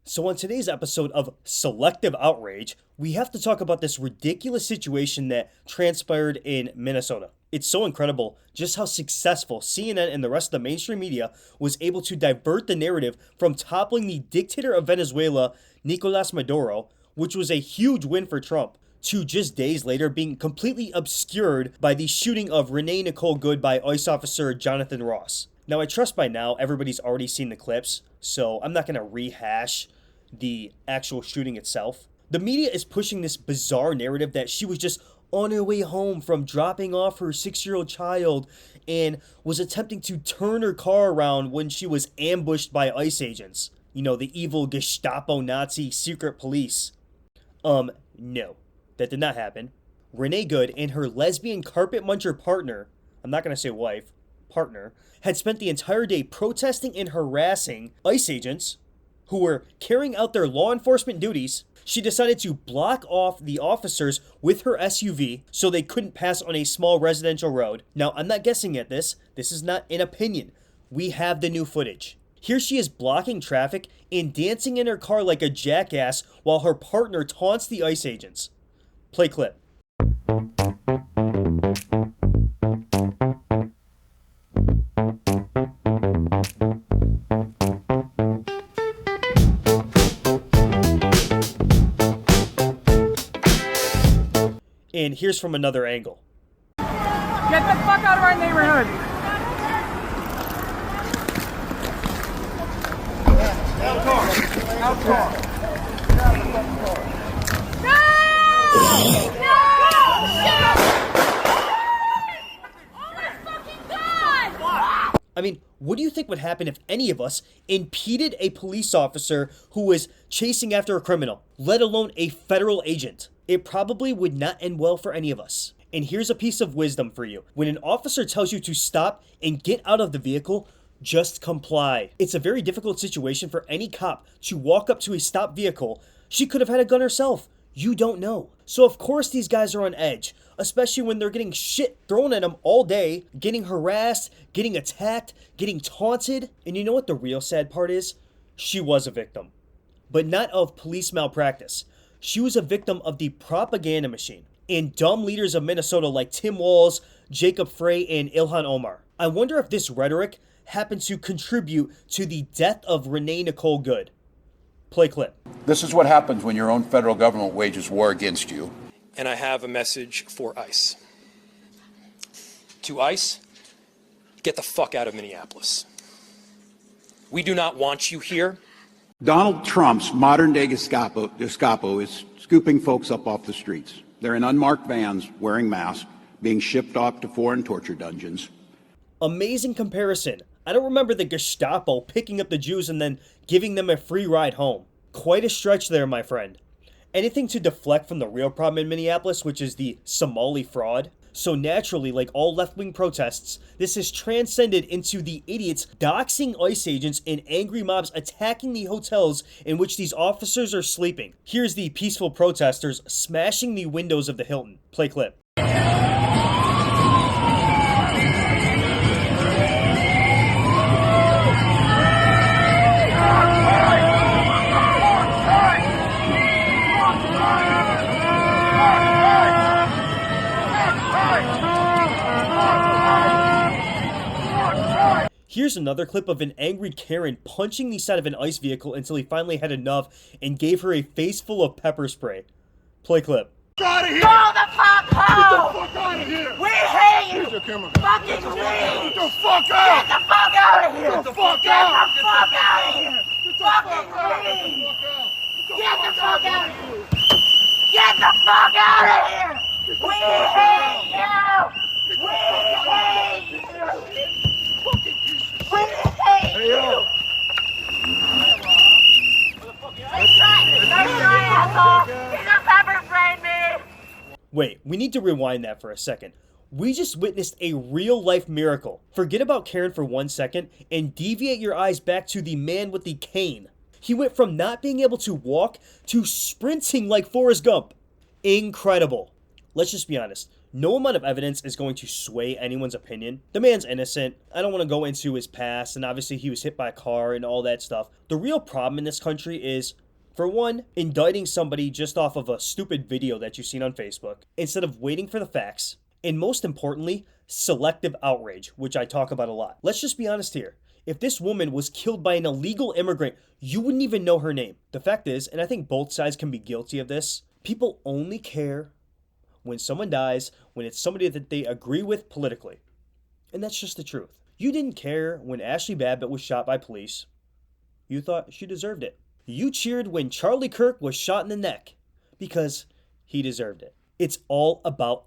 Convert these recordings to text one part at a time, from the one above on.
So on today's episode of Selective Outrage, we have to talk about this ridiculous situation that transpired in Minnesota. It's so incredible just how successful CNN and the rest of the mainstream media was able to divert the narrative from toppling the dictator of Venezuela, Nicolas Maduro, which was a huge win for Trump, to just days later being completely obscured by the shooting of Renee Nicole by ICE officer Jonathan Ross. Now I trust by now everybody's already seen the clips, so I'm not going to rehash the actual shooting itself. The media is pushing this bizarre narrative that she was just on her way home from dropping off her 6-year-old child and was attempting to turn her car around when she was ambushed by ICE agents. You know, the evil Gestapo Nazi secret police. No, that did not happen. Renee Good and her lesbian carpet muncher partner, I'm not going to say wife, partner, had spent the entire day protesting and harassing ICE agents who were carrying out their law enforcement duties. She decided to block off the officers with her SUV so they couldn't pass on a small residential road. Now, I'm not guessing at this. This is not an opinion. We have the new footage. Here she is blocking traffic and dancing in her car like a jackass while her partner taunts the ICE agents. Play clip. And here's from another angle. Get the fuck out of our neighborhood! Out car! No! Oh my fucking god! I mean, what do you think would happen if any of us impeded a police officer who was chasing after a criminal, let alone a federal agent? It probably would not end well for any of us. And here's a piece of wisdom for you. When an officer tells you to stop and get out of the vehicle, just comply. It's a very difficult situation for any cop to walk up to a stopped vehicle. She could have had a gun herself. You don't know. So of course these guys are on edge, especially when they're getting shit thrown at them all day, getting harassed, getting attacked, getting taunted. And you know what the real sad part is? She was a victim, but not of police malpractice. She was a victim of the propaganda machine and dumb leaders of Minnesota like Tim Walz, Jacob Frey, and Ilhan Omar. I wonder if this rhetoric happened to contribute to the death of Renee Nicole Good. Play clip. This is what happens when your own federal government wages war against you. And I have a message for ICE. To ICE, get the fuck out of Minneapolis. We do not want you here. Donald Trump's modern-day Gestapo is scooping folks up off the streets. They're in unmarked vans, wearing masks, being shipped off to foreign torture dungeons. Amazing comparison. I don't remember the Gestapo picking up the Jews and then giving them a free ride home. Quite a stretch there, my friend. Anything to deflect from the real problem in Minneapolis, which is the Somali fraud. So naturally, like all left-wing protests, this has transcended into the idiots doxing ICE agents and angry mobs attacking the hotels in which these officers are sleeping. Here's the peaceful protesters smashing the windows of the Hilton. Play clip. Here's another clip of an angry Karen punching the side of an ICE vehicle until he finally had enough and gave her a face full of pepper spray. Play clip. Get out of here! Go the fuck home! Get the fuck out of here! We hate you! Here's your camera. Fucking Get leave! the fuck out! Get the fuck out of here! Get the fuck Get out! the fuck out of here! Get the Fucking fuck out! leave! Get the fuck out! Get the fuck out of here! Get the fuck out of here! We hate you! We hate you! We hate you! Nice try, asshole! He just pepper sprayed me! Wait, we need to rewind that for a second. We just witnessed a real-life miracle. Forget about Karen for 1 second and deviate your eyes back to the man with the cane. He went from not being able to walk to sprinting like Forrest Gump. Incredible. Let's just be honest. No amount of evidence is going to sway anyone's opinion. The man's innocent. I don't want to go into his past, and obviously he was hit by a car and all that stuff. The real problem in this country is, for one, indicting somebody just off of a stupid video that you've seen on Facebook, instead of waiting for the facts. And most importantly, selective outrage, which I talk about a lot. Let's just be honest here. If this woman was killed by an illegal immigrant, you wouldn't even know her name. The fact is, and I think both sides can be guilty of this, people only care when someone dies, when it's somebody that they agree with politically. And that's just the truth. You didn't care when Ashley Babbitt was shot by police. You thought she deserved it. You cheered when Charlie Kirk was shot in the neck because he deserved it. It's all about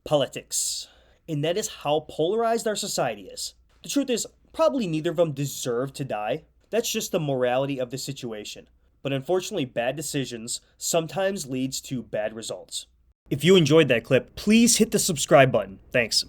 politics. And that is how polarized our society is. The truth is, probably neither of them deserve to die. That's just the morality of the situation. But unfortunately, bad decisions sometimes leads to bad results. If you enjoyed that clip, please hit the subscribe button. Thanks.